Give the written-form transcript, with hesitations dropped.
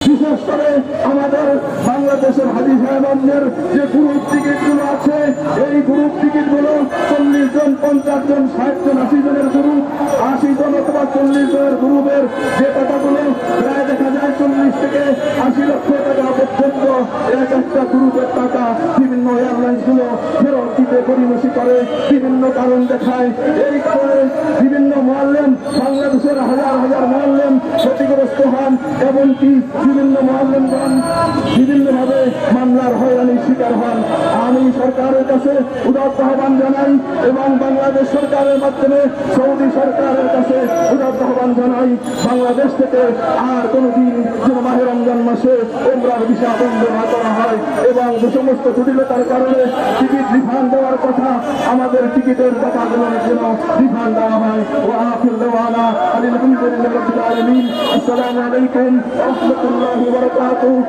বিশেষ করে আমাদের বাংলাদেশের হাজী সাহেবদের যে গ্রুপ টিকিটগুলো আছে, এই গ্রুপ টিকিটগুলো 40 জন, 50 জন, 60 জন, 80 জনের গ্রুপ, 80 জন অথবা 40 জনের গ্রুপের যে টাকাগুলো প্রায় দেখা যায় 40 থেকে 80 লক্ষ টাকা পর্যন্ত এক একটা গ্রুপের টাকা বিভিন্ন এয়ারলাইন্স গুলো ফেরত দিতে গড়িমসি করে, বিভিন্ন কারণ দেখায়। এই কারণে বিভিন্ন মুআল্লিম, বাংলাদেশের হাজার হাজার মুআল্লিম ক্ষতিগ্রস্ত হন, এমনকি বিভিন্ন মুআল্লিমগণ বিভিন্নভাবে মামলার হয়রানির শিকার হন। আমি সরকারের কাছে উদাত্ত আহ্বান জানাই এবং বাংলাদেশ সরকারের মাধ্যমে সৌদি সরকারের কাছে উদাত্ত আহ্বান জানাই, বাংলাদেশ থেকে আর কোনদিন যেন মাহে রমজান মাসে উমরার ভিসা বন্ধ না করা হয় এবং যে সমস্ত জটিলতার কারণে টিকিট রিফান্ড দেওয়ার কথা, আমাদের টিকিটের টাকাগুলোর জন্য রিফান্ড দেওয়া হয়। ওয়া আখির দাওয়ানা আলহামদুলিল্লাহি রাব্বিল আলামিন। আসসালামু আলাইকুম ওয়া রাহমাতুল্লাহি ওয়া বারাকাতুহু।